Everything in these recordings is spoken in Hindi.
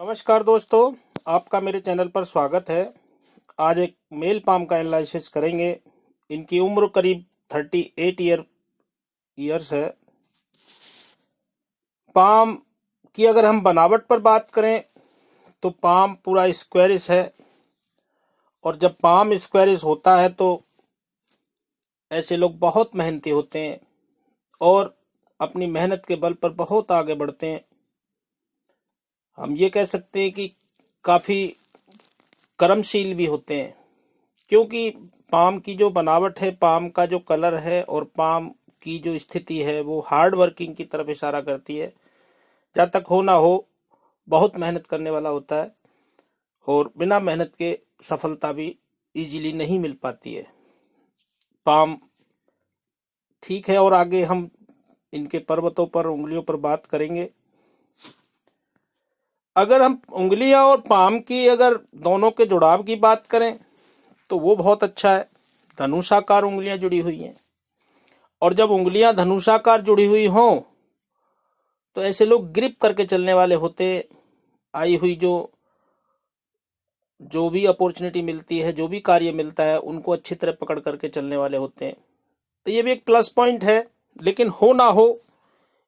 नमस्कार दोस्तों, आपका मेरे चैनल पर स्वागत है। आज एक मेल पाम का एनालिसिस करेंगे। इनकी उम्र करीब 38 ईयर्स है। पाम की अगर हम बनावट पर बात करें तो पाम पूरा स्क्वेरिश है, और जब पाम स्क्वेरिश होता है तो ऐसे लोग बहुत मेहनती होते हैं और अपनी मेहनत के बल पर बहुत आगे बढ़ते हैं। हम ये कह सकते हैं कि काफी कर्मशील भी होते हैं, क्योंकि पाम की जो बनावट है, पाम का जो कलर है और पाम की जो स्थिति है वो हार्ड वर्किंग की तरफ इशारा करती है। जहाँ तक हो ना हो, बहुत मेहनत करने वाला होता है और बिना मेहनत के सफलता भी इजीली नहीं मिल पाती है। पाम ठीक है, और आगे हम इनके पर्वतों पर, उंगलियों पर बात करेंगे। अगर हम उंगलियां और पाम की अगर दोनों के जुड़ाव की बात करें तो वो बहुत अच्छा है। धनुषाकार उंगलियां जुड़ी हुई हैं, और जब उंगलियां धनुषाकार जुड़ी हुई हों तो ऐसे लोग ग्रिप करके चलने वाले होते। आई हुई जो जो भी अपॉर्चुनिटी मिलती है, जो भी कार्य मिलता है, उनको अच्छी तरह पकड़ करके चलने वाले होते हैं। तो ये भी एक प्लस पॉइंट है, लेकिन हो ना हो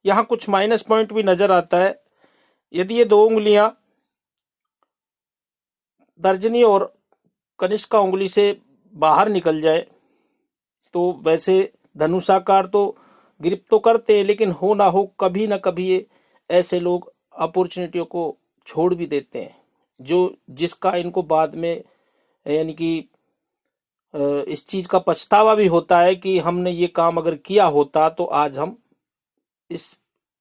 यहाँ कुछ माइनस पॉइंट भी नजर आता है। यदि ये दो उंगलियां तर्जनी और कनिष्का उंगली से बाहर निकल जाए तो वैसे धनुषाकार तो ग्रिप तो करते हैं, लेकिन हो ना हो कभी ना कभी ये ऐसे लोग अपॉर्चुनिटियों को छोड़ भी देते हैं, जो जिसका इनको बाद में यानी कि इस चीज का पछतावा भी होता है कि हमने ये काम अगर किया होता तो आज हम इस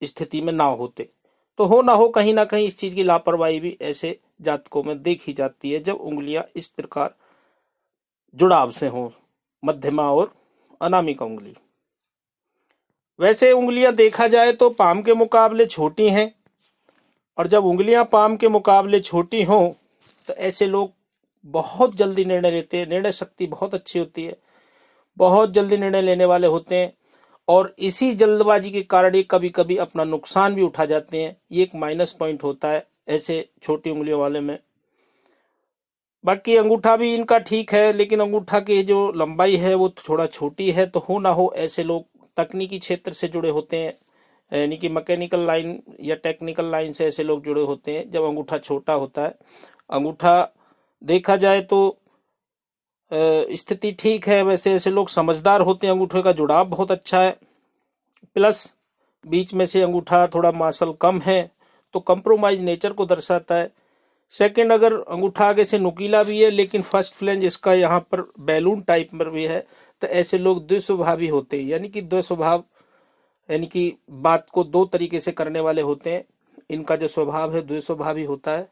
स्थिति में ना होते। तो हो ना हो कहीं ना कहीं इस चीज की लापरवाही भी ऐसे जातकों में देखी जाती है, जब उंगलियां इस प्रकार जुड़ाव से हों, मध्यमा और अनामिका उंगली। वैसे उंगलियां देखा जाए तो पाम के मुकाबले छोटी हैं, और जब उंगलियां पाम के मुकाबले छोटी हों तो ऐसे लोग बहुत जल्दी निर्णय लेते हैं। निर्णय शक्ति बहुत अच्छी होती है, बहुत जल्दी निर्णय लेने वाले होते हैं, और इसी जल्दबाजी के कारण ये कभी कभी अपना नुकसान भी उठा जाते हैं। ये एक माइनस पॉइंट होता है ऐसे छोटी उंगलियों वाले में। बाकी अंगूठा भी इनका ठीक है, लेकिन अंगूठा की जो लंबाई है वो थोड़ा छोटी है। तो हो ना हो ऐसे लोग तकनीकी क्षेत्र से जुड़े होते हैं, यानी कि मैकेनिकल लाइन या टेक्निकल लाइन से ऐसे लोग जुड़े होते हैं जब अंगूठा छोटा होता है। अंगूठा देखा जाए तो स्थिति ठीक है, वैसे ऐसे लोग समझदार होते हैं, अंगूठे का जुड़ाव बहुत अच्छा है। प्लस बीच में से अंगूठा थोड़ा मासल कम है, तो कंप्रोमाइज नेचर को दर्शाता है। सेकंड, अगर अंगूठा आगे से नुकीला भी है लेकिन फर्स्ट फ्लेंज इसका यहाँ पर बैलून टाइप पर भी है, तो ऐसे लोग द्विस्वभावी होते हैं, यानी कि द्विस्वभाव यानी कि बात को दो तरीके से करने वाले होते हैं। इनका जो स्वभाव है द्विस्वभावी होता है,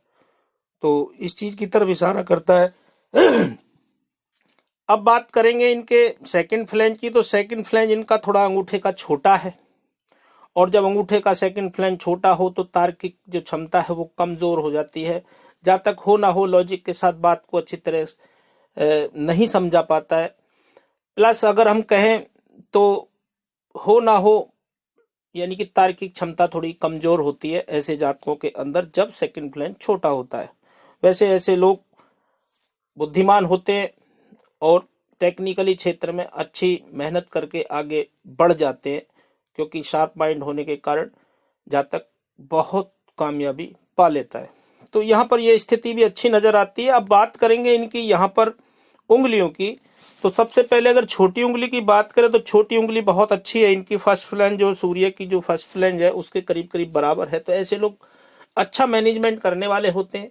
तो इस चीज की तरफ इशारा करता है। अब बात करेंगे इनके सेकंड फ्लेंज की, तो सेकंड फ्लेंज इनका थोड़ा अंगूठे का छोटा है, और जब अंगूठे का सेकंड फ्लेंज छोटा हो तो तार्किक जो क्षमता है वो कमजोर हो जाती है। जहां तक हो ना हो लॉजिक के साथ बात को अच्छी तरह नहीं समझा पाता है। प्लस अगर हम कहें तो हो ना हो यानी कि तार्किक क्षमता थोड़ी कमजोर होती है ऐसे जातकों के अंदर जब सेकंड फ्लेंज छोटा होता है। वैसे ऐसे लोग बुद्धिमान होते हैं और टेक्निकली क्षेत्र में अच्छी मेहनत करके आगे बढ़ जाते हैं, क्योंकि शार्प माइंड होने के कारण जातक बहुत कामयाबी पा लेता है। तो यहाँ पर यह स्थिति भी अच्छी नजर आती है। अब बात करेंगे इनकी यहाँ पर उंगलियों की, तो सबसे पहले अगर छोटी उंगली की बात करें तो छोटी उंगली बहुत अच्छी है। इनकी फर्स्ट फ्लैंज जो सूर्य की जो फर्स्ट फ्लैंज है उसके करीब करीब बराबर है, तो ऐसे लोग अच्छा मैनेजमेंट करने वाले होते हैं।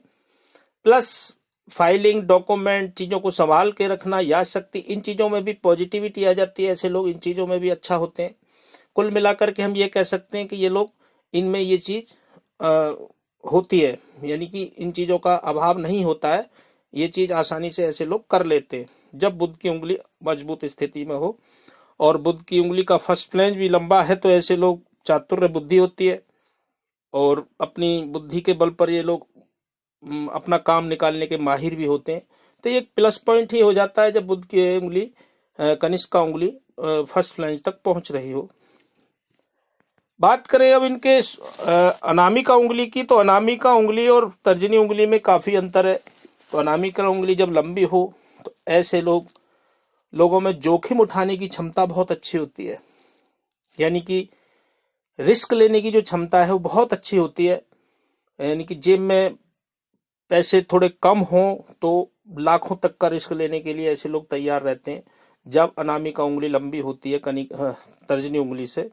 प्लस फाइलिंग, डॉक्यूमेंट, चीजों को संभाल के रखना, याद शक्ति, इन चीजों में भी पॉजिटिविटी आ जाती है। ऐसे लोग इन चीजों में भी अच्छा होते हैं। कुल मिलाकर के हम ये कह सकते हैं कि ये लोग, इनमें ये चीज होती है, यानी कि इन चीजों का अभाव नहीं होता है। ये चीज आसानी से ऐसे लोग कर लेते हैं जब बुध की उंगली मजबूत स्थिति में हो, और बुध की उंगली का फर्स्ट फ्लैंज भी लंबा है, तो ऐसे लोग चातुर्य बुद्धि होती है, और अपनी बुद्धि के बल पर ये लोग अपना काम निकालने के माहिर भी होते हैं। तो ये एक प्लस पॉइंट ही हो जाता है जब बुध की उंगली, कनिष्का उंगली फर्स्ट फ्लैंज तक पहुंच रही हो। बात करें अब इनके अनामिका उंगली की, तो अनामिका उंगली और तर्जनी उंगली में काफी अंतर है। तो अनामिका उंगली जब लंबी हो तो ऐसे लोगों में जोखिम उठाने की क्षमता बहुत अच्छी होती है, यानी कि रिस्क लेने की जो क्षमता है वो बहुत अच्छी होती है। यानी कि जेब में पैसे थोड़े कम हो तो लाखों तक का रिस्क लेने के लिए ऐसे लोग तैयार रहते हैं जब अनामिका उंगली लंबी होती है तर्जनी उंगली से।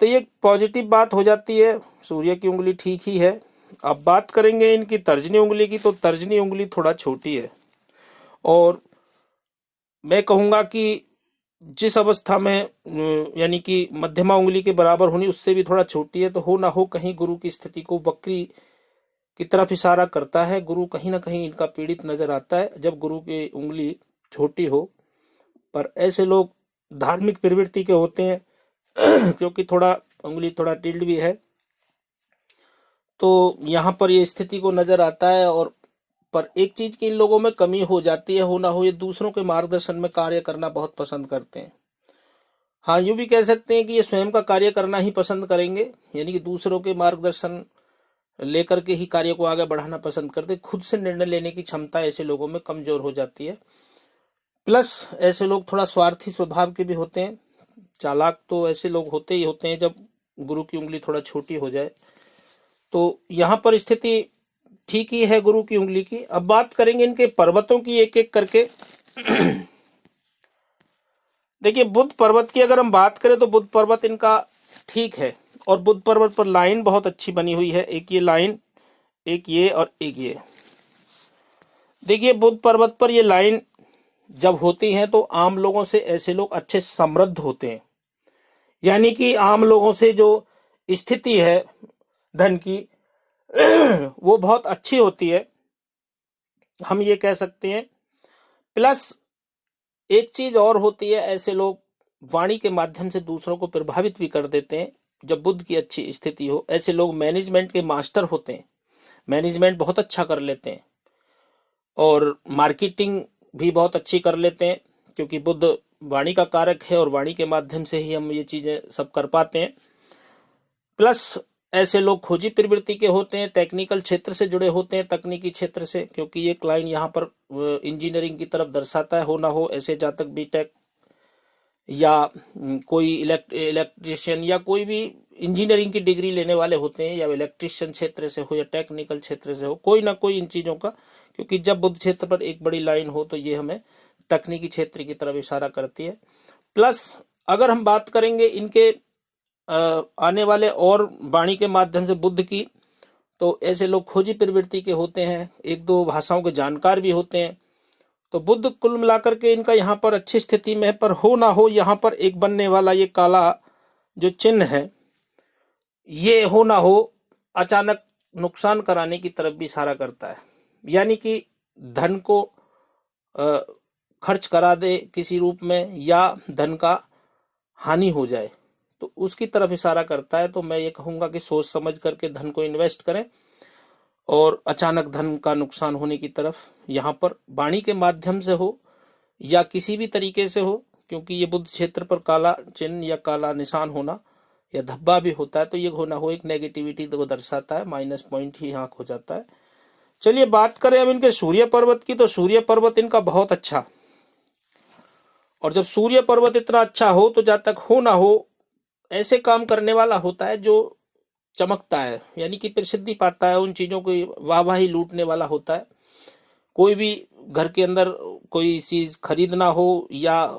तो ये पॉजिटिव बात हो जाती है, सूर्य की उंगली ठीक ही है। अब बात करेंगे इनकी तर्जनी उंगली की, तो तर्जनी उंगली थोड़ा छोटी है और मैं कहूंगा कि जिस अवस्था में यानी कि मध्यमा उंगली के बराबर होनी उससे भी थोड़ा छोटी है। तो हो ना हो कहीं गुरु की स्थिति को वक्री की तरफ इशारा करता है, गुरु कहीं ना कहीं इनका पीड़ित नजर आता है जब गुरु की उंगली छोटी हो। पर ऐसे लोग धार्मिक प्रवृत्ति के होते हैं क्योंकि थोड़ा उंगली थोड़ा टिल्ड भी है, तो यहाँ पर ये स्थिति को नजर आता है। और पर एक चीज की इन लोगों में कमी हो जाती है, हो ना हो ये दूसरों के मार्गदर्शन में कार्य करना बहुत पसंद करते हैं। हाँ, यूं भी कह सकते हैं कि ये स्वयं का कार्य करना ही पसंद करेंगे, यानी कि दूसरों के मार्गदर्शन लेकर के ही कार्य को आगे बढ़ाना पसंद करते। खुद से निर्णय लेने की क्षमता ऐसे लोगों में कमजोर हो जाती है। प्लस ऐसे लोग थोड़ा स्वार्थी स्वभाव के भी होते हैं। चालाक तो ऐसे लोग होते ही होते हैं जब गुरु की उंगली थोड़ा छोटी हो जाए। तो यहाँ पर स्थिति ठीक ही है गुरु की उंगली की। अब बात करेंगे इनके पर्वतों की एक एक करके। देखिए, बुध पर्वत की अगर हम बात करें तो बुध पर्वत इनका ठीक है, और बुध पर्वत पर लाइन बहुत अच्छी बनी हुई है। एक ये लाइन, एक ये और एक ये। देखिए, बुध पर्वत पर ये लाइन जब होती है तो आम लोगों से ऐसे लोग अच्छे समृद्ध होते हैं, यानी कि आम लोगों से जो स्थिति है धन की वो बहुत अच्छी होती है, हम ये कह सकते हैं। प्लस एक चीज और होती है, ऐसे लोग वाणी के माध्यम से दूसरों को प्रभावित भी कर देते हैं जब बुद्ध की अच्छी स्थिति हो। ऐसे लोग मैनेजमेंट के मास्टर होते हैं, मैनेजमेंट बहुत अच्छा कर लेते हैं और मार्केटिंग भी बहुत अच्छी कर लेते हैं, क्योंकि बुद्ध वाणी का कारक है और वाणी के माध्यम से ही हम ये चीजें सब कर पाते हैं। प्लस ऐसे लोग खोजी प्रवृत्ति के होते हैं, टेक्निकल क्षेत्र से जुड़े होते हैं, तकनीकी क्षेत्र से, क्योंकि ये लाइन यहाँ पर इंजीनियरिंग की तरफ दर्शाता है। हो ना हो ऐसे जातक बीटेक या कोई इलेक्ट्रिशियन या कोई भी इंजीनियरिंग की डिग्री लेने वाले होते हैं, या इलेक्ट्रिशियन क्षेत्र से हो या टेक्निकल क्षेत्र से हो, कोई ना कोई इन चीजों का, क्योंकि जब बुद्ध क्षेत्र पर एक बड़ी लाइन हो तो ये हमें तकनीकी क्षेत्र की तरफ इशारा करती है। प्लस अगर हम बात करेंगे इनके आने वाले और वाणी के माध्यम से बुद्ध की, तो ऐसे लोग खोजी प्रवृत्ति के होते हैं, एक दो भाषाओं के जानकार भी होते हैं। तो बुद्ध कुल मिलाकर के इनका यहाँ पर अच्छी स्थिति में है। पर हो ना हो यहाँ पर एक बनने वाला ये काला जो चिन्ह है, ये हो ना हो अचानक नुकसान कराने की तरफ भी इशारा करता है, यानी कि धन को खर्च करा दे किसी रूप में, या धन का हानि हो जाए, तो उसकी तरफ इशारा करता है। तो मैं ये कहूंगा कि सोच समझ करके धन को इन्वेस्ट करें और अचानक धन का नुकसान होने की तरफ यहाँ पर वाणी के माध्यम से हो या किसी भी तरीके से हो, क्योंकि ये बुद्ध क्षेत्र पर काला चिन्ह या काला निशान होना या धब्बा भी होता है, तो ये होना हो एक नेगेटिविटी को दर्शाता है, माइनस पॉइंट ही यहाँ हो जाता है। चलिए बात करें अब इनके सूर्य पर्वत की, तो सूर्य पर्वत इनका बहुत अच्छा, और जब सूर्य पर्वत इतना अच्छा हो तो जब तक हो ना हो ऐसे काम करने वाला होता है जो चमकता है, यानी कि प्रसिद्धि पाता है, उन चीजों को वाहवाही लूटने वाला होता है। कोई भी घर के अंदर कोई चीज खरीदना हो या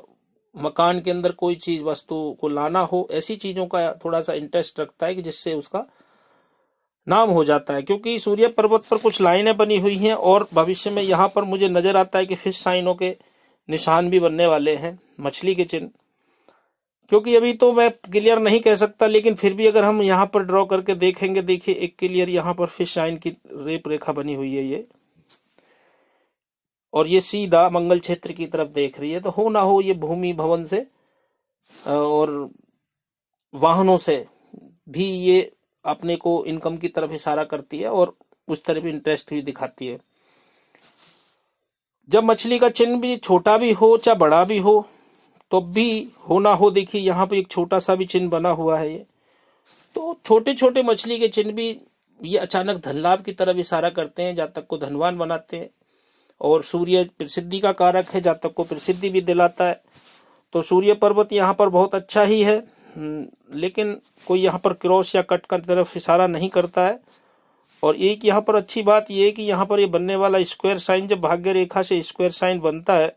मकान के अंदर कोई चीज वस्तु को लाना हो, ऐसी चीजों का थोड़ा सा इंटरेस्ट रखता है कि जिससे उसका नाम हो जाता है। क्योंकि सूर्य पर्वत पर कुछ लाइनें बनी हुई हैं और भविष्य में यहाँ पर मुझे नजर आता है कि फिश साइनों के निशान भी बनने वाले हैं, मछली के चिन्ह। क्योंकि अभी तो मैं क्लियर नहीं कह सकता, लेकिन फिर भी अगर हम यहाँ पर ड्रॉ करके देखेंगे, देखिए एक क्लियर यहाँ पर फिश साइन की रेप रेखा बनी हुई है ये, और ये सीधा मंगल क्षेत्र की तरफ देख रही है। तो हो ना हो ये भूमि भवन से और वाहनों से भी ये अपने को इनकम की तरफ इशारा करती है और उस तरफ इंटरेस्ट भी दिखाती है। जब मछली का चिन्ह भी छोटा भी हो चाहे बड़ा भी हो तो भी हो ना हो, देखिए यहाँ पे एक छोटा सा भी चिन्ह बना हुआ है ये, तो छोटे छोटे मछली के चिन्ह भी ये अचानक धन लाभ की तरफ इशारा करते हैं, जातक को धनवान बनाते हैं। और सूर्य प्रसिद्धि का कारक है, जातक को प्रसिद्धि भी दिलाता है। तो सूर्य पर्वत यहाँ पर बहुत अच्छा ही है, लेकिन कोई यहाँ पर क्रॉस या कट की तरफ इशारा नहीं करता है। और एक यहाँ पर अच्छी बात यह है कि यहाँ पर ये बनने वाला स्क्वायर साइन, जब भाग्य रेखा से स्क्वायर साइन बनता है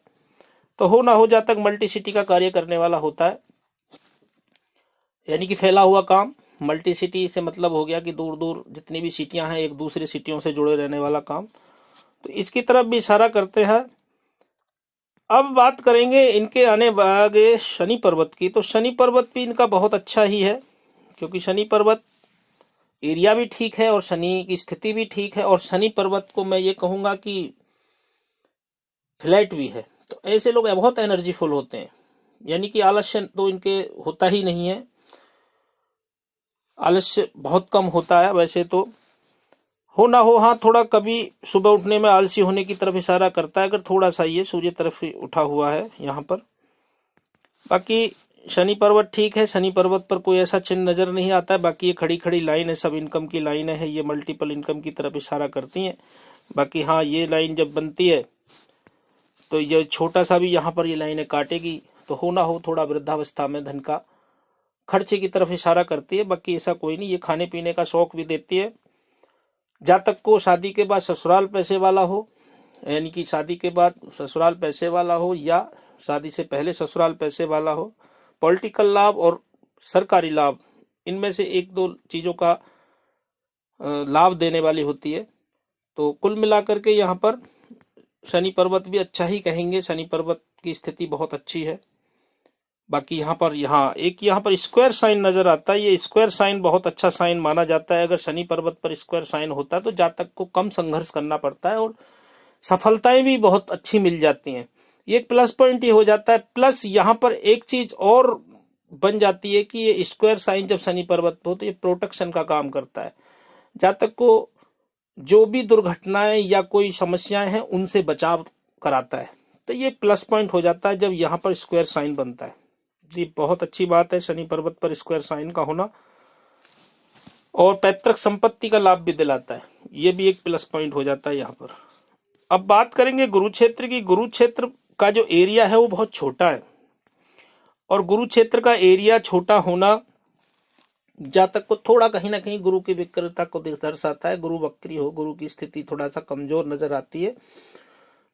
तो हो ना हो जातक मल्टी सिटी का कार्य करने वाला होता है, यानी कि फैला हुआ काम। मल्टी सिटी से मतलब हो गया कि दूर दूर जितनी भी सिटियां हैं एक दूसरी सिटियों से जुड़े रहने वाला काम, तो इसकी तरफ भी इशारा करते हैं। अब बात करेंगे इनके आने वाले शनि पर्वत की। तो शनि पर्वत भी इनका बहुत अच्छा ही है, क्योंकि शनि पर्वत एरिया भी ठीक है और शनि की स्थिति भी ठीक है, और शनि पर्वत को मैं ये कहूंगा कि फ्लैट भी है। तो ऐसे लोग बहुत एनर्जीफुल होते हैं, यानी कि आलस्य तो इनके होता ही नहीं है, आलस्य बहुत कम होता है वैसे तो। हो ना हो, हाँ थोड़ा कभी सुबह उठने में आलसी होने की तरफ इशारा करता है, अगर थोड़ा सा ये सूर्य तरफ ही उठा हुआ है यहाँ पर। बाकी शनि पर्वत ठीक है, शनि पर्वत पर कोई ऐसा चिन्ह नजर नहीं आता है। बाकी ये खड़ी खड़ी लाइन है, सब इनकम की लाइन है, ये मल्टीपल इनकम की तरफ इशारा करती हैं। बाकी हाँ, ये लाइन जब बनती है तो ये छोटा सा भी यहाँ पर ये लाइनें काटेगी, तो हो ना हो थोड़ा वृद्धावस्था में धन का खर्चे की तरफ इशारा करती है। बाकी ऐसा कोई नहीं, ये खाने पीने का शौक भी देती है। जातक को शादी के बाद ससुराल पैसे वाला हो, यानी कि शादी के बाद ससुराल पैसे वाला हो या शादी से पहले ससुराल पैसे वाला हो, पॉलिटिकल लाभ और सरकारी लाभ, इनमें से एक दो चीजों का लाभ देने वाली होती है। तो कुल मिलाकर के यहाँ पर शनि पर्वत भी अच्छा ही कहेंगे, शनि पर्वत की स्थिति बहुत अच्छी है। बाकी यहाँ पर स्क्वायर साइन नजर आता है, ये स्क्वायर साइन बहुत अच्छा साइन माना जाता है। अगर शनि पर्वत पर स्क्वायर साइन होता है तो जातक को कम संघर्ष करना पड़ता है और सफलताएं भी बहुत अच्छी मिल जाती हैं, ये एक प्लस पॉइंट ही हो जाता है। प्लस यहाँ पर एक चीज और बन जाती है कि ये स्क्वायर साइन जब शनि पर्वत पर हो तो ये प्रोटेक्शन का काम करता है, जातक को जो भी दुर्घटनाएं या कोई समस्याएं हैं उनसे बचाव कराता है। तो ये प्लस पॉइंट हो जाता है जब यहाँ पर स्क्वायर साइन बनता है। जी बहुत अच्छी बात है शनि पर्वत पर स्क्वायर साइन का होना, और पैतृक संपत्ति का लाभ भी दिलाता है, ये भी एक प्लस पॉइंट हो जाता है यहाँ पर। अब बात करेंगे गुरुक्षेत्र की। गुरुक्षेत्र का जो एरिया है वो बहुत छोटा है, और गुरुक्षेत्र का एरिया छोटा होना जातक को थोड़ा कहीं ना कहीं गुरु की विकृतता को दर्शाता है। गुरु वक्री हो, गुरु की स्थिति थोड़ा सा कमजोर नजर आती है।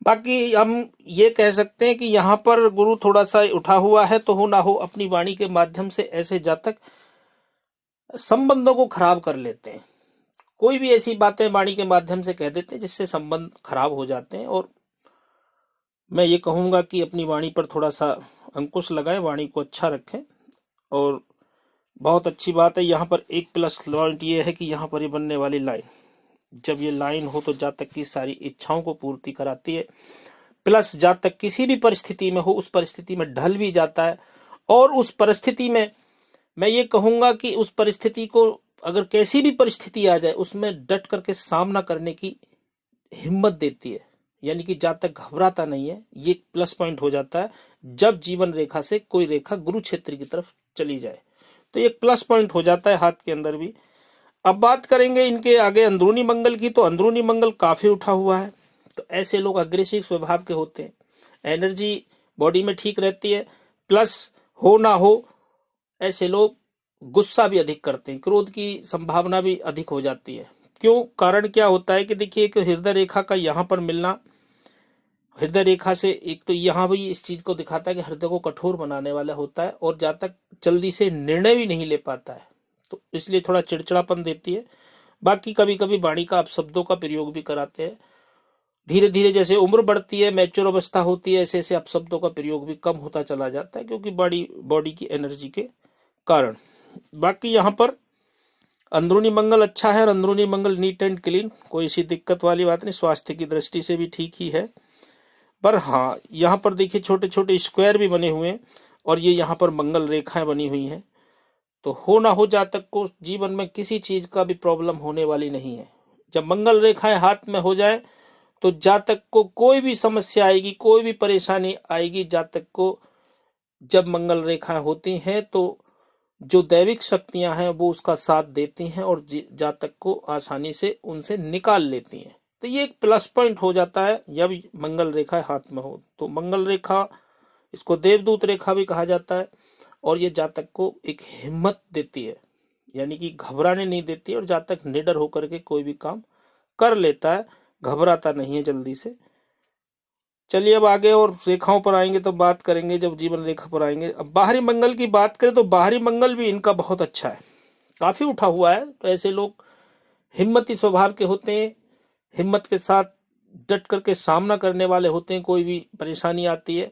बाकी हम ये कह सकते हैं कि यहाँ पर गुरु थोड़ा सा उठा हुआ है, तो हो ना हो अपनी वाणी के माध्यम से ऐसे जातक संबंधों को खराब कर लेते हैं। कोई भी ऐसी बातें वाणी के माध्यम से कह देते हैं जिससे संबंध खराब हो जाते हैं। और मैं ये कहूंगा कि अपनी वाणी पर थोड़ा सा अंकुश लगाएं, वाणी को अच्छा रखें। और बहुत अच्छी बात है यहाँ पर एक प्लस पॉइंट ये है कि यहाँ पर ये बनने वाली लाइन, जब ये लाइन हो तो जातक की सारी इच्छाओं को पूर्ति कराती है। प्लस जातक किसी भी परिस्थिति में हो उस परिस्थिति में ढल भी जाता है, और उस परिस्थिति में मैं ये कहूंगा कि उस परिस्थिति को अगर कैसी भी परिस्थिति आ जाए उसमें डट करके सामना करने की हिम्मत देती है, यानी कि जातक घबराता नहीं है। ये प्लस पॉइंट हो जाता है जब जीवन रेखा से कोई रेखा गुरु क्षेत्र की तरफ चली जाए, तो एक प्लस पॉइंट हो जाता है हाथ के अंदर भी। अब बात करेंगे इनके आगे अंदरूनी मंगल की। तो अंदरूनी मंगल काफी उठा हुआ है, तो ऐसे लोग अग्रेसिव स्वभाव के होते हैं, एनर्जी बॉडी में ठीक रहती है। प्लस हो ना हो ऐसे लोग गुस्सा भी अधिक करते हैं, क्रोध की संभावना भी अधिक हो जाती है। क्यों, कारण क्या होता है कि देखिए एक हृदय रेखा का यहाँ पर मिलना, हृदय रेखा से एक तो यहाँ भी इस चीज को दिखाता है कि हृदय को कठोर बनाने वाला होता है, और जातक जल्दी से निर्णय भी नहीं ले पाता है, तो इसलिए थोड़ा चिड़चिड़ापन देती है। बाकी कभी कभी वाणी का अपशब्दों का प्रयोग भी कराते हैं। धीरे धीरे जैसे उम्र बढ़ती है, मैच्योर अवस्था होती है, ऐसे ऐसे अपशब्दों का प्रयोग भी कम होता चला जाता है, क्योंकि बॉडी की एनर्जी के कारण। बाकी यहाँ पर अंदरूनी मंगल अच्छा है, और अंदरूनी मंगल नीट एंड क्लीन, कोई ऐसी दिक्कत वाली बात नहीं, स्वास्थ्य की दृष्टि से भी ठीक ही है। पर हाँ, यहाँ पर देखिए छोटे छोटे स्क्वायर भी बने हुए हैं, और ये यहाँ पर मंगल रेखाएं बनी हुई हैं, तो हो ना हो जातक को जीवन में किसी चीज का भी प्रॉब्लम होने वाली नहीं है। जब मंगल रेखाएं हाथ में हो जाए तो जातक को कोई भी समस्या आएगी, कोई भी परेशानी आएगी, जातक को जब मंगल रेखाएं होती हैं तो जो दैविक शक्तियां हैं वो उसका साथ देती हैं और जातक को आसानी से उनसे निकाल लेती हैं। तो ये एक प्लस पॉइंट हो जाता है जब मंगल रेखा हाथ में हो। तो मंगल रेखा, इसको देवदूत रेखा भी कहा जाता है, और ये जातक को एक हिम्मत देती है, यानी कि घबराने नहीं देती है, और जातक निडर होकर के कोई भी काम कर लेता है, घबराता नहीं है जल्दी से। चलिए अब आगे और रेखाओं पर आएंगे तो बात करेंगे, जब जीवन रेखा पर आएंगे। अब बाहरी मंगल की बात करें तो बाहरी मंगल भी इनका बहुत अच्छा है, काफी उठा हुआ है। तो ऐसे लोग हिम्मती स्वभाव के होते हैं, हिम्मत के साथ डट करके सामना करने वाले होते हैं, कोई भी परेशानी आती है।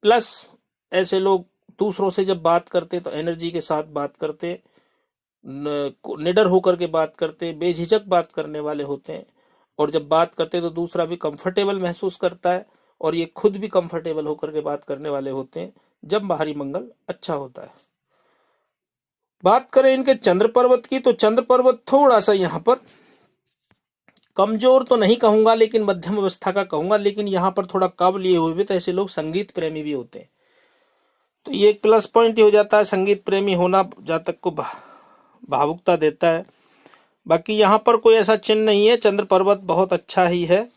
प्लस ऐसे लोग दूसरों से जब बात करते तो एनर्जी के साथ बात करते, निडर होकर के बात करते, बेझिझक बात करने वाले होते हैं, और जब बात करते तो दूसरा भी कंफर्टेबल महसूस करता है, और ये खुद भी कंफर्टेबल होकर के बात करने वाले होते हैं जब बाहरी मंगल अच्छा होता है। बात करें इनके चंद्र पर्वत की, तो चंद्र पर्वत थोड़ा सा यहाँ पर कमजोर तो नहीं कहूंगा, लेकिन मध्यम अवस्था का कहूंगा। लेकिन यहाँ पर थोड़ा कब लिए हुए भी, तो ऐसे लोग संगीत प्रेमी भी होते हैं, तो ये एक प्लस पॉइंट ही हो जाता है। संगीत प्रेमी होना जातक को भावुकता देता है। बाकी यहाँ पर कोई ऐसा चिन्ह नहीं है, चंद्र पर्वत बहुत अच्छा ही है।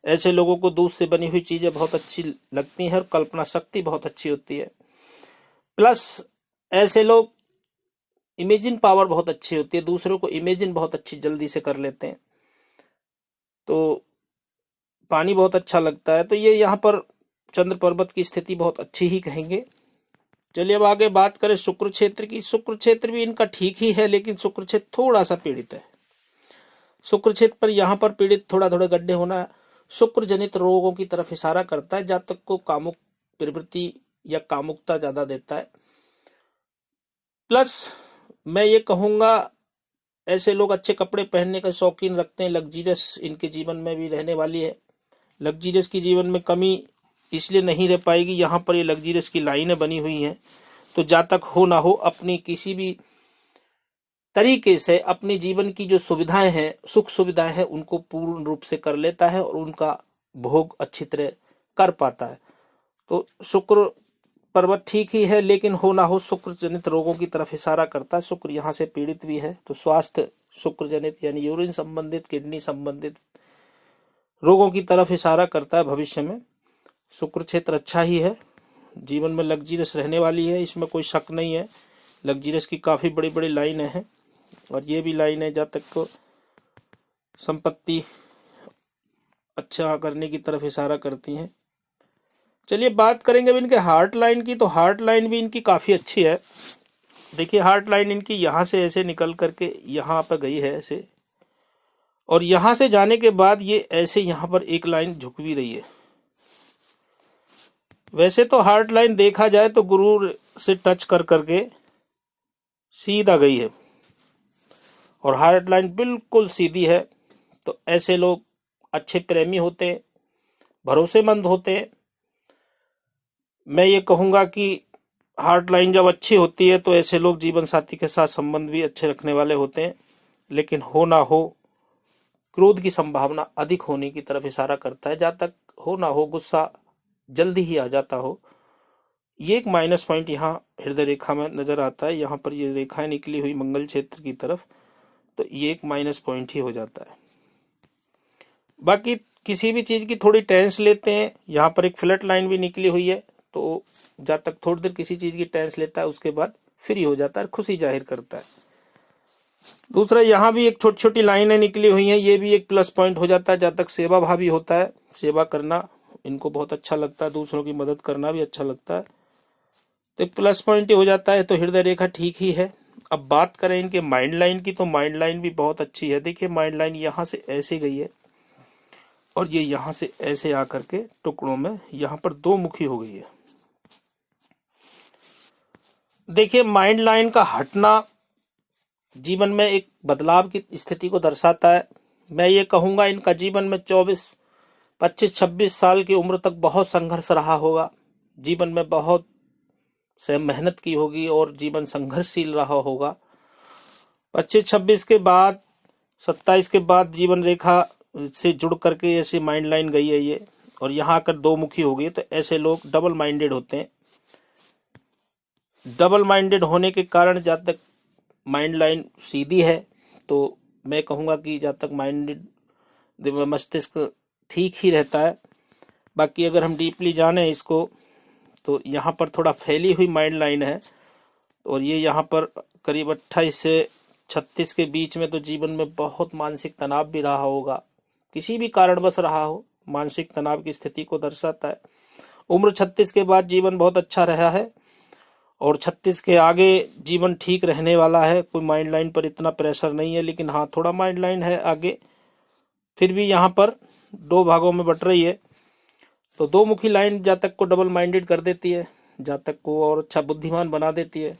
ऐसे लोगों को दूध से बनी हुई चीजें बहुत अच्छी लगती हैं और कल्पना शक्ति बहुत अच्छी होती है। प्लस ऐसे लोग इमेजिन पावर बहुत अच्छी होती है, दूसरों को इमेजिन बहुत अच्छी जल्दी से कर लेते हैं। तो पानी बहुत अच्छा लगता है, तो ये यहाँ पर चंद्र पर्वत की स्थिति बहुत अच्छी ही कहेंगे। चलिए अब आगे बात करें शुक्र क्षेत्र की। शुक्र क्षेत्र भी इनका ठीक ही है, लेकिन शुक्र क्षेत्र थोड़ा सा पीड़ित है। शुक्र क्षेत्र पर यहाँ पर पीड़ित थोड़ा थोड़ा गड्ढे होना शुक्र जनित रोगों की तरफ इशारा करता है, जातक को कामुक प्रवृत्ति या कामुकता ज्यादा देता है। प्लस मैं ये कहूंगा ऐसे लोग अच्छे कपड़े पहनने का शौकीन रखते हैं, लग्जीरियस इनके जीवन में भी रहने वाली है। लग्जीरियस की जीवन में कमी इसलिए नहीं रह पाएगी, यहाँ पर ये लग्जीरियस की लाइनें बनी हुई हैं। तो जातक हो ना हो अपनी किसी भी तरीके से अपने जीवन की जो सुविधाएं हैं, सुख सुविधाएं हैं, उनको पूर्ण रूप से कर लेता है और उनका भोग अच्छी तरह कर पाता है। तो शुक्र पर्वत ठीक ही है, लेकिन हो ना हो शुक्र जनित रोगों की तरफ इशारा करता है। शुक्र यहाँ से पीड़ित भी है, तो स्वास्थ्य शुक्र जनित यानी यूरिन संबंधित, किडनी संबंधित रोगों की तरफ इशारा करता है भविष्य में। शुक्र क्षेत्र अच्छा ही है, जीवन में लग्जीरियस रहने वाली है, इसमें कोई शक नहीं है। लग्जीरियस की काफी बड़ी बड़ी लाइनें हैं, और ये भी लाइनें जातक को संपत्ति अच्छा करने की तरफ इशारा करती हैं। चलिए बात करेंगे अब इनके हार्ट लाइन की। तो हार्ट लाइन भी इनकी काफी अच्छी है। देखिए हार्ट लाइन इनकी यहां से ऐसे निकल करके यहां पर गई है ऐसे, और यहां से जाने के बाद ये ऐसे यहां पर एक लाइन झुक भी रही है। वैसे तो हार्ट लाइन देखा जाए तो गुरु से टच कर करके सीधा गई है, और हार्ट लाइन बिल्कुल सीधी है। तो ऐसे लोग अच्छे प्रेमी होते हैं, भरोसेमंद होते हैं। मैं ये कहूंगा कि हार्ट लाइन जब अच्छी होती है तो ऐसे लोग जीवन साथी के साथ संबंध भी अच्छे रखने वाले होते हैं, लेकिन हो ना हो क्रोध की संभावना अधिक होने की तरफ इशारा करता है। जब तक हो ना हो गुस्सा जल्दी ही आ जाता हो, ये एक माइनस पॉइंट यहाँ हृदय रेखा में नजर आता है। यहाँ पर ये रेखाएं निकली हुई मंगल क्षेत्र की तरफ, तो ये एक माइनस पॉइंट ही हो जाता है। बाकी किसी भी चीज की थोड़ी टेंस लेते हैं, यहाँ पर एक फ्लैट लाइन भी निकली हुई है, तो जब तक थोड़ी देर किसी चीज की टेंस लेता है उसके बाद फ्री हो जाता है, खुशी जाहिर करता है। दूसरा यहाँ भी एक छोटी छोटी लाइनें निकली हुई हैं, ये भी एक प्लस पॉइंट हो जाता है। जब तक सेवा भावी होता है, सेवा करना इनको बहुत अच्छा लगता है, दूसरों की मदद करना भी अच्छा लगता है, तो एक प्लस पॉइंट ही हो जाता है। तो हृदय रेखा ठीक ही है। अब बात करें इनके माइंड लाइन की, तो माइंड लाइन भी बहुत अच्छी है। देखिए माइंड लाइन यहाँ से ऐसे गई है, और ये यहाँ से ऐसे आकर के टुकड़ों में यहाँ पर दो मुखी हो गई है। देखिए माइंड लाइन का हटना जीवन में एक बदलाव की स्थिति को दर्शाता है। मैं ये कहूंगा इनका जीवन में 24, 25, 26 साल की उम्र तक बहुत संघर्ष रहा होगा, जीवन में बहुत से मेहनत की होगी और जीवन संघर्षशील रहा होगा। 25-26 के बाद 27 के बाद जीवन रेखा से जुड़ करके ऐसी माइंड लाइन गई है ये, और यहाँ आकर दो मुखी हो गई। तो ऐसे लोग डबल माइंडेड होते हैं, डबल माइंडेड होने के कारण जहाँ तक माइंड लाइन सीधी है तो मैं कहूँगा कि जहाँ तक माइंडेड मस्तिष्क ठीक ही रहता है। बाकी अगर हम डीपली जाने इसको तो यहाँ पर थोड़ा फैली हुई माइंड लाइन है और ये यहाँ पर करीब 28 से 36 के बीच में तो जीवन में बहुत मानसिक तनाव भी रहा होगा, किसी भी कारणवश रहा हो, मानसिक तनाव की स्थिति को दर्शाता है। उम्र 36 के बाद जीवन बहुत अच्छा रहा है और 36 के आगे जीवन ठीक रहने वाला है। कोई माइंड लाइन पर इतना प्रेशर नहीं है, लेकिन हाँ थोड़ा माइंड लाइन है आगे, फिर भी यहाँ पर 2 भागों में बट रही है। तो 2 मुखी लाइन जातक को डबल माइंडेड कर देती है, जातक को और अच्छा बुद्धिमान बना देती है,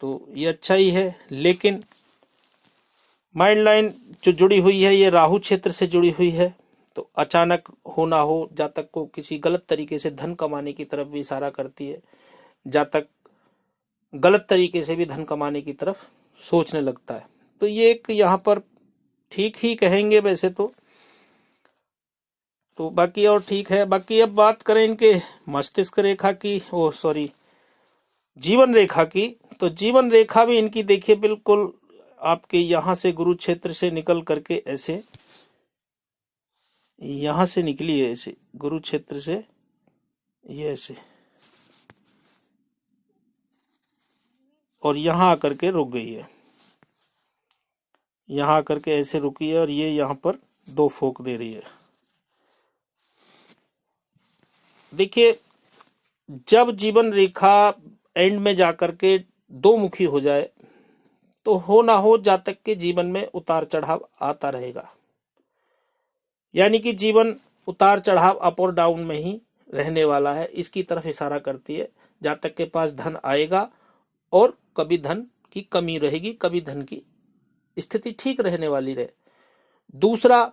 तो ये अच्छा ही है। लेकिन माइंड लाइन जो जुड़ी हुई है ये राहु क्षेत्र से जुड़ी हुई है, तो अचानक हो ना हो जातक को किसी गलत तरीके से धन कमाने की तरफ भी इशारा करती है। जातक गलत तरीके से भी धन कमाने की तरफ सोचने लगता है। तो ये एक यहाँ पर ठीक ही कहेंगे वैसे तो बाकी और ठीक है। बाकी अब बात करें इनके मस्तिष्क रेखा की, जीवन रेखा की, तो जीवन रेखा भी इनकी देखिए बिल्कुल आपके यहां से गुरु क्षेत्र से निकल करके ऐसे यहां से निकली है, ऐसे गुरु क्षेत्र से ये ऐसे और यहां आकर के रुक गई है, यहां आकर के ऐसे रुकी है और ये यहां पर 2 फोक दे रही है। देखिए जब जीवन रेखा एंड में जाकर के 2 मुखी हो जाए तो हो ना हो जातक के जीवन में उतार चढ़ाव आता रहेगा, यानी कि जीवन उतार चढ़ाव अप और डाउन में ही रहने वाला है, इसकी तरफ इशारा करती है। जातक के पास धन आएगा और कभी धन की कमी रहेगी, कभी धन की स्थिति ठीक रहने वाली रहे। दूसरा,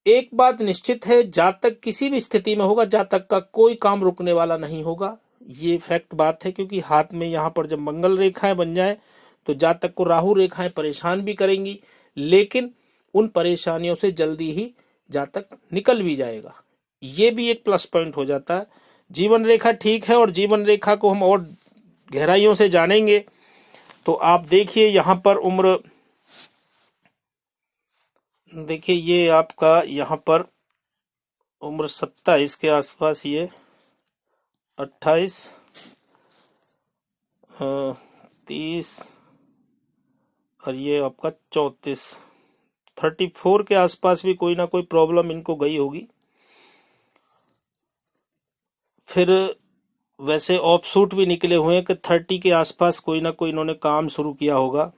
एक बात निश्चित है, जातक किसी भी स्थिति में होगा जातक का कोई काम रुकने वाला नहीं होगा, ये फैक्ट बात है। क्योंकि हाथ में यहाँ पर जब मंगल रेखाएं बन जाए तो जातक को राहु रेखाएं परेशान भी करेंगी, लेकिन उन परेशानियों से जल्दी ही जातक निकल भी जाएगा, ये भी एक प्लस पॉइंट हो जाता है। जीवन रेखा ठीक है और जीवन रेखा को हम और गहराइयों से जानेंगे तो आप देखिए यहाँ पर उम्र, देखिए ये आपका यहाँ पर उम्र 27 के आसपास, ये 28 30 और ये आपका 34 के आसपास भी कोई ना कोई प्रॉब्लम इनको गई होगी। फिर वैसे ऑफशूट भी निकले हुए हैं कि 30 के आसपास कोई ना कोई इन्होंने काम शुरू किया होगा,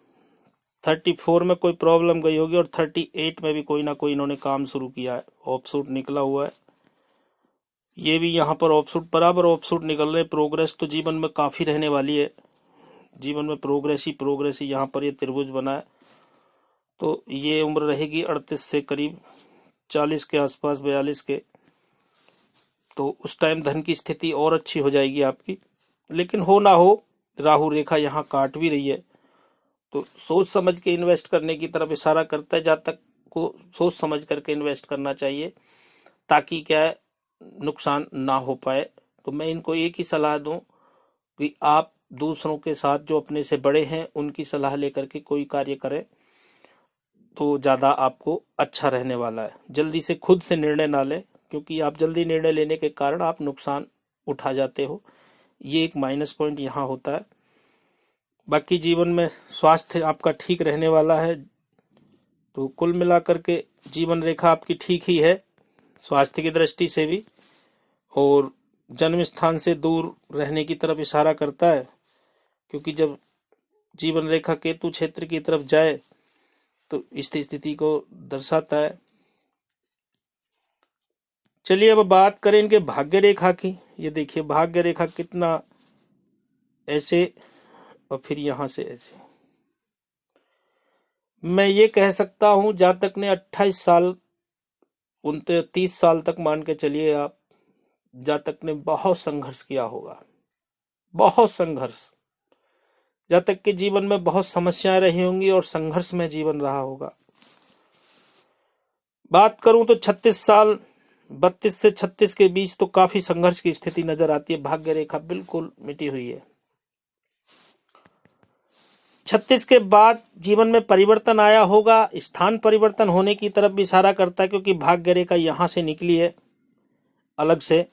34 में कोई प्रॉब्लम गई होगी और 38 में भी कोई ना कोई इन्होंने काम शुरू किया है, ऑफशूट निकला हुआ है। ये भी यहाँ पर ऑफशूट, बराबर ऑफशूट निकल रहे। प्रोग्रेस तो जीवन में काफी रहने वाली है, जीवन में प्रोग्रेस ही यहाँ पर ये त्रिभुज बना है। तो ये उम्र रहेगी 38 से करीब 40 के आसपास, 42 के, तो उस टाइम धन की स्थिति और अच्छी हो जाएगी आपकी। लेकिन हो ना हो राहु रेखा यहाँ काट भी रही है, तो सोच समझ के इन्वेस्ट करने की तरफ इशारा करता है। जातक को सोच समझ करके इन्वेस्ट करना चाहिए ताकि क्या है नुकसान ना हो पाए। तो मैं इनको एक ही सलाह दूं कि आप दूसरों के साथ जो अपने से बड़े हैं उनकी सलाह लेकर के कोई कार्य करें तो ज्यादा आपको अच्छा रहने वाला है। जल्दी से खुद से निर्णय ना लें, क्योंकि आप जल्दी निर्णय लेने के कारण आप नुकसान उठा जाते हो, ये एक माइनस पॉइंट यहाँ होता है। बाकी जीवन में स्वास्थ्य आपका ठीक रहने वाला है, तो कुल मिलाकर के जीवन रेखा आपकी ठीक ही है स्वास्थ्य की दृष्टि से भी, और जन्म स्थान से दूर रहने की तरफ इशारा करता है, क्योंकि जब जीवन रेखा केतु क्षेत्र की तरफ जाए तो इस स्थिति को दर्शाता है। चलिए अब बात करें इनके भाग्य रेखा की। ये देखिए भाग्य रेखा कितना ऐसे और फिर यहां से ऐसे, मैं ये कह सकता हूं जातक ने 28 साल 29 साल तक मान के चलिए आप, जातक ने बहुत संघर्ष किया होगा, बहुत संघर्ष। जातक के जीवन में बहुत समस्याएं रही होंगी और संघर्ष में जीवन रहा होगा। बात करूं तो 36 साल 32 से 36 के बीच तो काफी संघर्ष की स्थिति नजर आती है। भाग्य रेखा बिल्कुल मिटी हुई है, 36 के बाद जीवन में परिवर्तन आया होगा, स्थान परिवर्तन होने की तरफ भी इशारा करता है, क्योंकि भाग्य रेखा यहां से निकली है अलग से।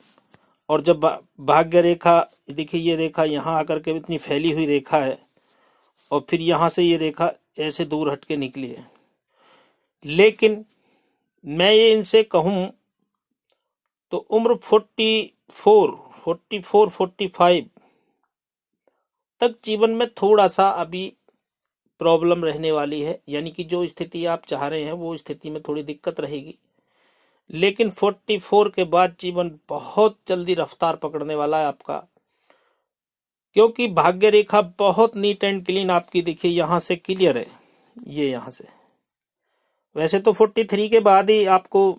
और जब भाग्य रेखा, देखिए ये रेखा यहां आकर के इतनी फैली हुई रेखा है, और फिर यहां से ये रेखा ऐसे दूर हट के निकली है। लेकिन मैं ये इनसे कहूं तो उम्र 44-45 तक जीवन में थोड़ा सा अभी प्रॉब्लम रहने वाली है, यानी कि जो स्थिति आप चाह रहे हैं वो स्थिति में थोड़ी दिक्कत रहेगी। लेकिन 44 के बाद जीवन बहुत जल्दी रफ्तार पकड़ने वाला है आपका, क्योंकि भाग्य रेखा बहुत नीट एंड क्लीन आपकी, देखिए यहां से क्लियर है, ये यहां से। वैसे तो 43 के बाद ही आपको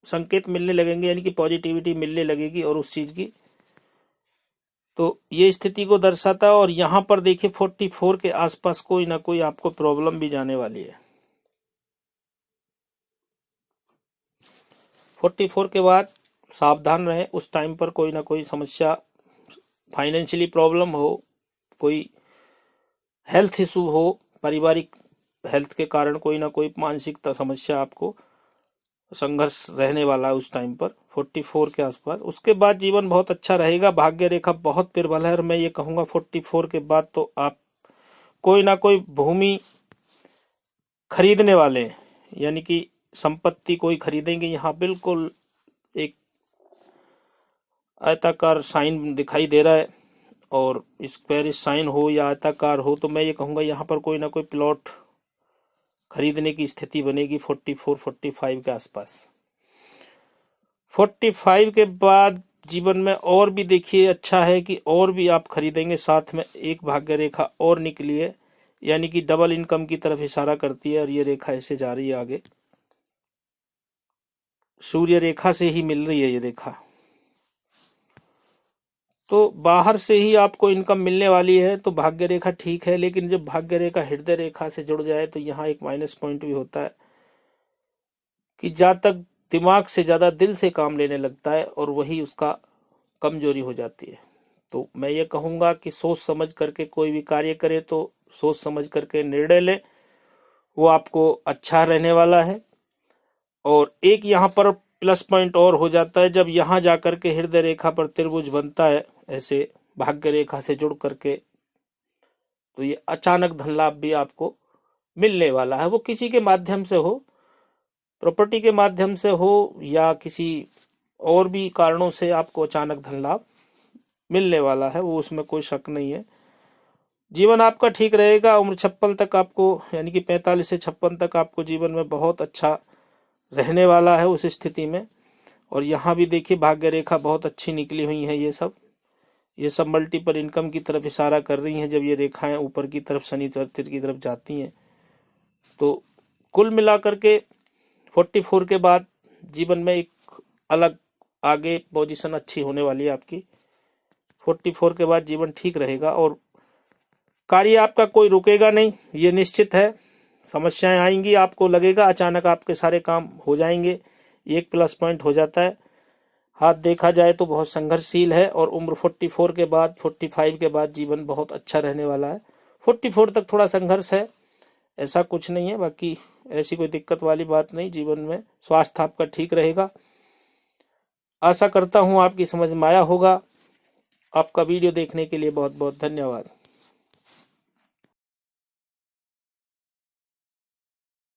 संकेत मिलने लगेंगे, यानी कि पॉजिटिविटी मिलने लगेगी और उस चीज की, तो ये स्थिति को दर्शाता है। और यहां पर देखिए 44 के आसपास कोई ना कोई आपको प्रॉब्लम भी जाने वाली है। 44 के बाद सावधान रहें, उस टाइम पर कोई ना कोई समस्या, फाइनेंशियली प्रॉब्लम हो, कोई हेल्थ इशू हो, पारिवारिक हेल्थ के कारण कोई ना कोई मानसिक समस्या, आपको संघर्ष रहने वाला है उस टाइम पर 44 के आसपास। उसके बाद जीवन बहुत अच्छा रहेगा, भाग्य रेखा बहुत प्रबल है। और मैं ये कहूंगा 44 के बाद तो आप कोई ना कोई भूमि खरीदने वाले हैं, यानी कि संपत्ति कोई खरीदेंगे। यहाँ बिल्कुल एक आयताकार साइन दिखाई दे रहा है, और स्क्वायर साइन हो या आयताकार हो, तो मैं ये कहूंगा यहाँ पर कोई ना कोई प्लॉट खरीदने की स्थिति बनेगी 44-45 के आसपास। 45 के बाद जीवन में और भी देखिए अच्छा है कि और भी आप खरीदेंगे। साथ में एक भाग्य रेखा और निकली है, यानी कि डबल इनकम की तरफ इशारा करती है। और ये रेखा ऐसे जा रही है आगे, सूर्य रेखा से ही मिल रही है ये रेखा, तो बाहर से ही आपको इनकम मिलने वाली है। तो भाग्य रेखा ठीक है, लेकिन जब भाग्य रेखा हृदय रेखा से जुड़ जाए तो यहाँ एक माइनस पॉइंट भी होता है कि जातक दिमाग से ज्यादा दिल से काम लेने लगता है, और वही उसका कमजोरी हो जाती है। तो मैं ये कहूंगा कि सोच समझ करके कोई भी कार्य करे तो सोच समझ करके निर्णय ले, वो आपको अच्छा रहने वाला है। और एक यहाँ पर प्लस पॉइंट और हो जाता है, जब यहाँ जाकर के हृदय रेखा पर त्रिभुज बनता है ऐसे भाग्य रेखा से जुड़ करके, तो ये अचानक धन लाभ भी आपको मिलने वाला है। वो किसी के माध्यम से हो, प्रॉपर्टी के माध्यम से हो, या किसी और भी कारणों से आपको अचानक धन लाभ मिलने वाला है, वो उसमें कोई शक नहीं है। जीवन आपका ठीक रहेगा। उम्र 56 तक आपको, यानी कि 45 से 56 तक आपको जीवन में बहुत अच्छा रहने वाला है उस स्थिति में। और यहाँ भी देखिए भाग्य रेखा बहुत अच्छी निकली हुई है, ये सब मल्टीपल इनकम की तरफ इशारा कर रही हैं। जब ये रेखाएं ऊपर की तरफ शनि चतुर्थ की तरफ जाती हैं, तो कुल मिलाकर के 44 के बाद जीवन में एक अलग आगे पोजीशन अच्छी होने वाली है आपकी। 44 के बाद जीवन ठीक रहेगा, और कार्य आपका कोई रुकेगा नहीं, ये निश्चित है। समस्याएं आएंगी, आपको लगेगा अचानक आपके सारे काम हो जाएंगे, एक प्लस पॉइंट हो जाता है। हाथ देखा जाए तो बहुत संघर्षशील है, और उम्र 44 के बाद 45 के बाद जीवन बहुत अच्छा रहने वाला है। 44 तक थोड़ा संघर्ष है, ऐसा कुछ नहीं है, बाकी ऐसी कोई दिक्कत वाली बात नहीं। जीवन में स्वास्थ्य आपका ठीक रहेगा। आशा करता हूं आपकी समझ में आया होगा। आपका वीडियो देखने के लिए बहुत बहुत धन्यवाद।